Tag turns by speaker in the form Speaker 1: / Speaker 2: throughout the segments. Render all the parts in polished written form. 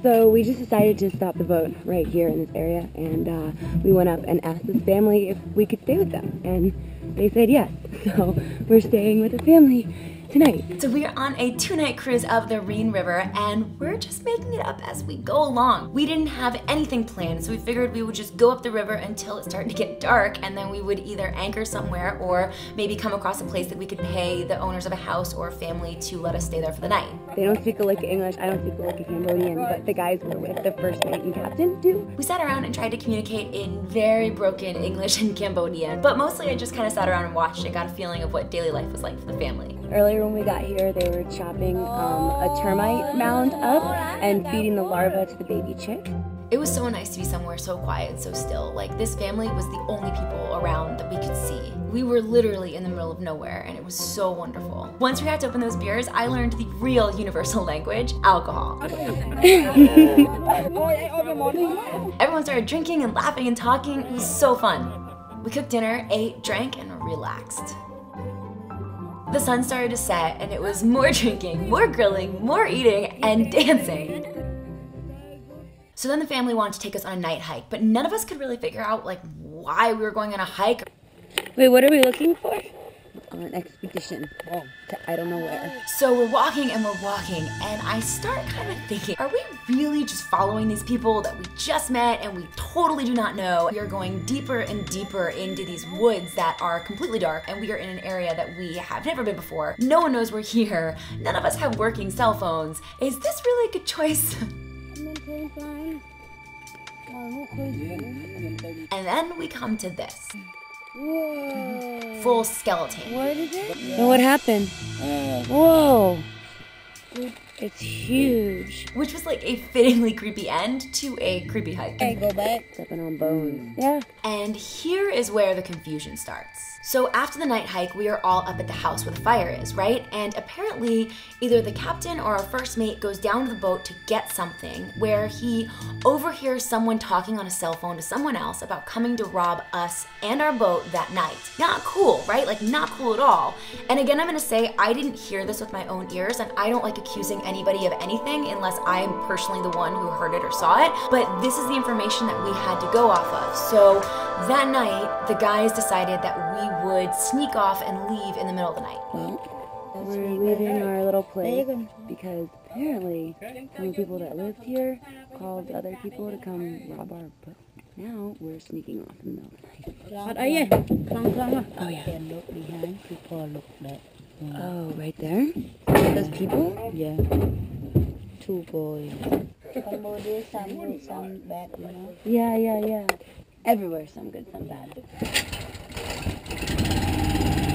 Speaker 1: So we just decided to stop the boat right here in this area, and we went up and asked this family if we could stay with them, and they said yes. So we're staying with the family tonight.
Speaker 2: So we're on a 2-night cruise of the Reen River, and we're just making it up as we go along. We didn't have anything planned, so we figured we would just go up the river until it started to get dark, and then we would either anchor somewhere or maybe come across a place that we could pay the owners of a house or a family to let us stay there for the night.
Speaker 1: They don't speak a lick of English, I don't speak a lick of Cambodian, but the guys we're with, the first mate and captain, do.
Speaker 2: We sat around and tried to communicate in very broken English and Cambodian, but mostly I just kind of sat around and watched and got a feeling of what daily life was like for the family.
Speaker 1: Earlier when we got here, they were chopping a termite mound up and feeding the larva to the baby chick.
Speaker 2: It was so nice to be somewhere so quiet and so still. Like, this family was the only people around that we could see. We were literally in the middle of nowhere, and it was so wonderful. Once we had to open those beers, I learned the real universal language, alcohol. Everyone started drinking and laughing and talking. It was so fun. We cooked dinner, ate, drank, and relaxed. The sun started to set, and it was more drinking, more grilling, more eating, and dancing. So then the family wanted to take us on a night hike, but none of us could really figure out like why we were going on a hike.
Speaker 1: Wait, what are we looking for? On an expedition to I don't know where.
Speaker 2: So we're walking, and I start kind of thinking, are we really just following these people that we just met and we totally do not know? We are going deeper and deeper into these woods that are completely dark, and we are in an area that we have never been before. No one knows we're here. None of us have working cell phones. Is this really a good choice? And then we come to this.
Speaker 1: Whoa.
Speaker 2: Full skeleton.
Speaker 1: What is it? And what happened? Whoa. It's huge.
Speaker 2: Which was like a fittingly creepy end to a creepy hike.
Speaker 1: Hey, go back. Stepping on bones. Yeah.
Speaker 2: And here is where the confusion starts. So after the night hike, we are all up at the house where the fire is, right? And apparently, either the captain or our first mate goes down to the boat to get something, where he overhears someone talking on a cell phone to someone else about coming to rob us and our boat that night. Not cool, right? Like, not cool at all. And again, I'm gonna say, I didn't hear this with my own ears, and I don't like accusing anybody of anything unless I am personally the one who heard it or saw it, but this is the information that we had to go off of. So that night, the guys decided that we would sneak off and leave in the middle of the night.
Speaker 1: Well, we're leaving our little place because apparently some of the people that lived here called other people to come rob our boat. Now we're sneaking off in the middle of the night. Oh yeah.
Speaker 3: Look behind, people look back.
Speaker 1: Oh, right there? Those people?
Speaker 3: Yeah. 2 boys. Cambodia, some good, some bad, you know?
Speaker 1: Yeah. Everywhere, some good, some bad.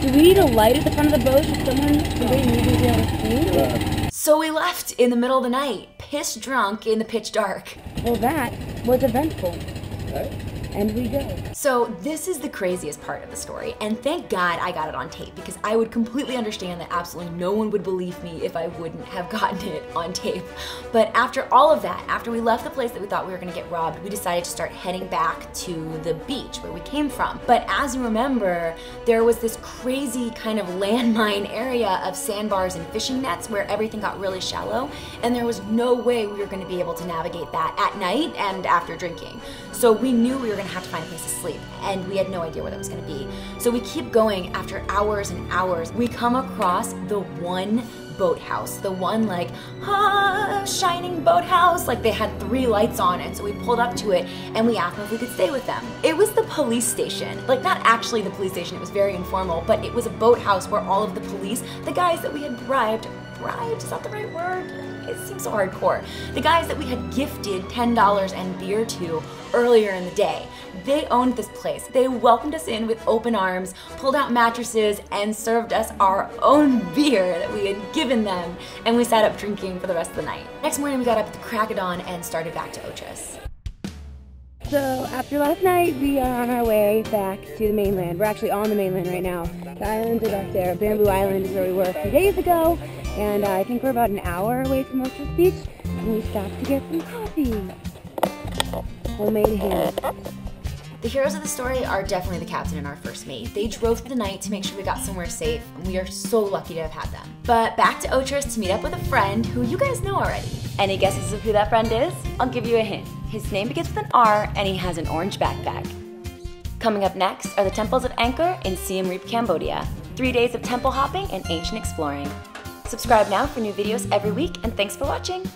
Speaker 1: Do we need a light at the front of the boat? Should somebody need to be able to see?
Speaker 2: So we left in the middle of the night, pissed drunk in the pitch dark.
Speaker 1: Well, that was eventful. And we go.
Speaker 2: So this is the craziest part of the story, and thank God I got it on tape, because I would completely understand that absolutely no one would believe me if I wouldn't have gotten it on tape. But after all of that, after we left the place that we thought we were gonna get robbed, we decided to start heading back to the beach where we came from. But as you remember, there was this crazy kind of landmine area of sandbars and fishing nets where everything got really shallow, and there was no way we were gonna be able to navigate that at night and after drinking. So we knew we were gonna have to find a place to sleep, and we had no idea where that was gonna be. So we keep going. After hours and hours, we come across the one boathouse, the one like, shining boathouse, like they had 3 lights on, and so we pulled up to it and we asked them if we could stay with them. It was the police station, like not actually the police station, it was very informal, but it was a boathouse where all of the police, the guys that we had bribed is not the right word, it seems so hardcore. The guys that we had gifted $10 and beer to earlier in the day, they owned this place. They welcomed us in with open arms, pulled out mattresses, and served us our own beer that we had given them, and we sat up drinking for the rest of the night. Next morning we got up at the crack of dawn and started back to Otres.
Speaker 1: So after last night, we are on our way back to the mainland. We're actually on the mainland right now. The islands are back there. Bamboo Island is where we were a few days ago, and I think we're about an hour away from Otres Beach, and we stopped to get some coffee. Homemade hand.
Speaker 2: The heroes of the story are definitely the captain and our first mate. They drove through the night to make sure we got somewhere safe, and we are so lucky to have had them. But back to Otres to meet up with a friend who you guys know already. Any guesses of who that friend is? I'll give you a hint. His name begins with an R and he has an orange backpack. Coming up next are the temples of Angkor in Siem Reap, Cambodia. 3 days of temple hopping and ancient exploring. Subscribe now for new videos every week, and thanks for watching!